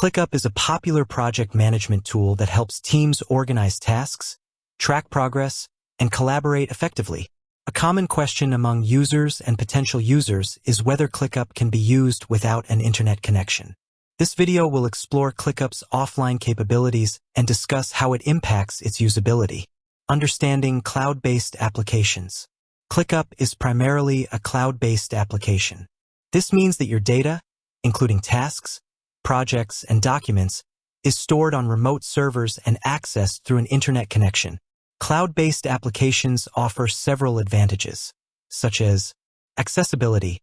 ClickUp is a popular project management tool that helps teams organize tasks, track progress, and collaborate effectively. A common question among users and potential users is whether ClickUp can be used without an internet connection. This video will explore ClickUp's offline capabilities and discuss how it impacts its usability. Understanding cloud-based applications. ClickUp is primarily a cloud-based application. This means that your data, including tasks, projects, and documents, is stored on remote servers and accessed through an internet connection. Cloud-based applications offer several advantages, such as accessibility.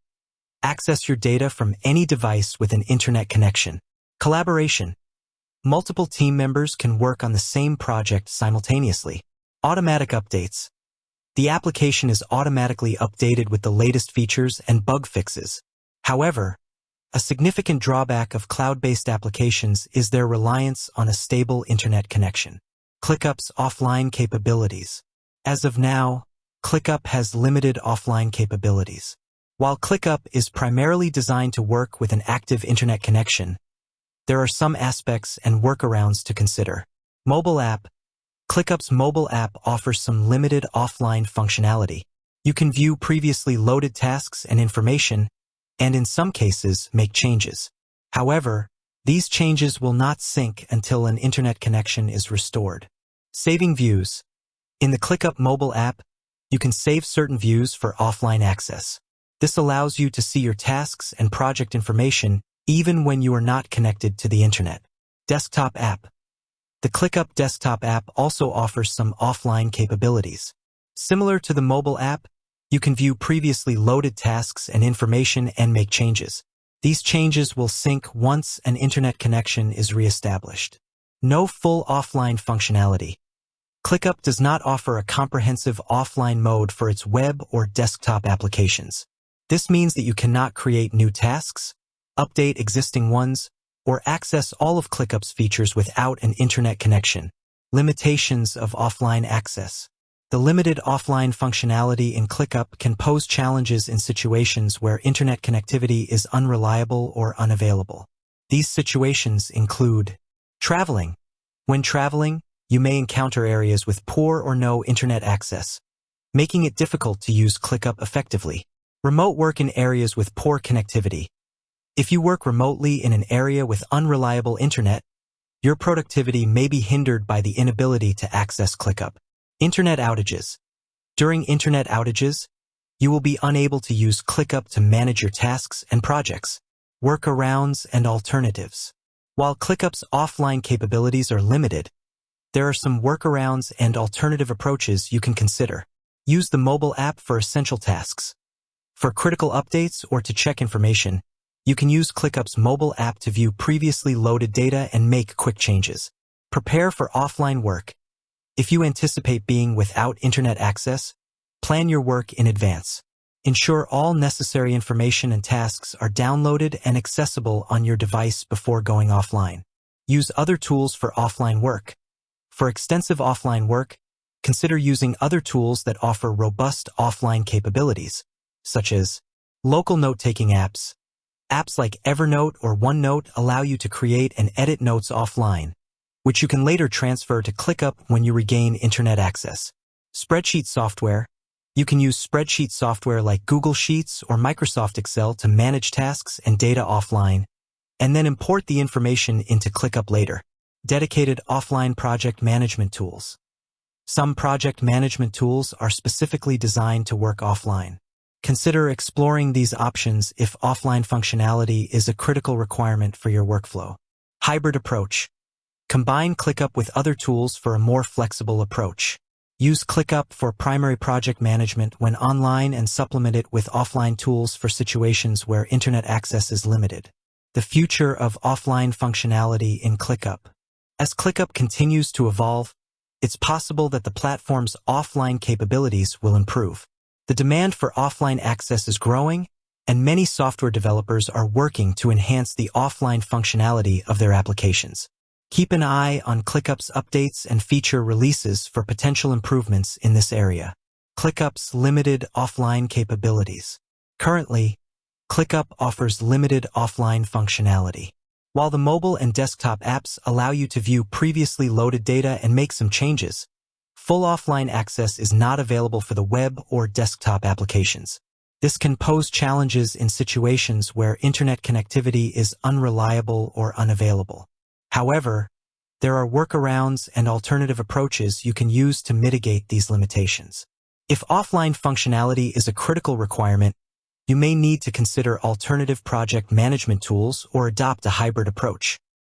Access your data from any device with an internet connection. Collaboration. Multiple team members can work on the same project simultaneously. Automatic updates. The application is automatically updated with the latest features and bug fixes. However, a significant drawback of cloud-based applications is their reliance on a stable internet connection. ClickUp's offline capabilities. As of now, ClickUp has limited offline capabilities. While ClickUp is primarily designed to work with an active internet connection, there are some aspects and workarounds to consider. Mobile app. ClickUp's mobile app offers some limited offline functionality. You can view previously loaded tasks and information, and in some cases, make changes. However, these changes will not sync until an internet connection is restored. Saving views. In the ClickUp mobile app, you can save certain views for offline access. This allows you to see your tasks and project information even when you are not connected to the internet. Desktop app. The ClickUp desktop app also offers some offline capabilities. Similar to the mobile app, you can view previously loaded tasks and information and make changes. These changes will sync once an internet connection is reestablished. No full offline functionality. ClickUp does not offer a comprehensive offline mode for its web or desktop applications. This means that you cannot create new tasks, update existing ones, or access all of ClickUp's features without an internet connection. Limitations of offline access. The limited offline functionality in ClickUp can pose challenges in situations where internet connectivity is unreliable or unavailable. These situations include traveling. When traveling, you may encounter areas with poor or no internet access, making it difficult to use ClickUp effectively. Remote work in areas with poor connectivity. If you work remotely in an area with unreliable internet, your productivity may be hindered by the inability to access ClickUp. Internet outages. During internet outages, you will be unable to use ClickUp to manage your tasks and projects. Workarounds and alternatives. While ClickUp's offline capabilities are limited, there are some workarounds and alternative approaches you can consider. Use the mobile app for essential tasks. For critical updates or to check information, you can use ClickUp's mobile app to view previously loaded data and make quick changes. Prepare for offline work. If you anticipate being without internet access, plan your work in advance. Ensure all necessary information and tasks are downloaded and accessible on your device before going offline. Use other tools for offline work. For extensive offline work, consider using other tools that offer robust offline capabilities, such as local note-taking apps. Apps like Evernote or OneNote allow you to create and edit notes offline, which you can later transfer to ClickUp when you regain internet access. Spreadsheet software. You can use spreadsheet software like Google Sheets or Microsoft Excel to manage tasks and data offline, and then import the information into ClickUp later. Dedicated offline project management tools. Some project management tools are specifically designed to work offline. Consider exploring these options if offline functionality is a critical requirement for your workflow. Hybrid approach. Combine ClickUp with other tools for a more flexible approach. Use ClickUp for primary project management when online and supplement it with offline tools for situations where internet access is limited. The future of offline functionality in ClickUp. As ClickUp continues to evolve, it's possible that the platform's offline capabilities will improve. The demand for offline access is growing, and many software developers are working to enhance the offline functionality of their applications. Keep an eye on ClickUp's updates and feature releases for potential improvements in this area. ClickUp's limited offline capabilities. Currently, ClickUp offers limited offline functionality. While the mobile and desktop apps allow you to view previously loaded data and make some changes, full offline access is not available for the web or desktop applications. This can pose challenges in situations where internet connectivity is unreliable or unavailable. However, there are workarounds and alternative approaches you can use to mitigate these limitations. If offline functionality is a critical requirement, you may need to consider alternative project management tools or adopt a hybrid approach.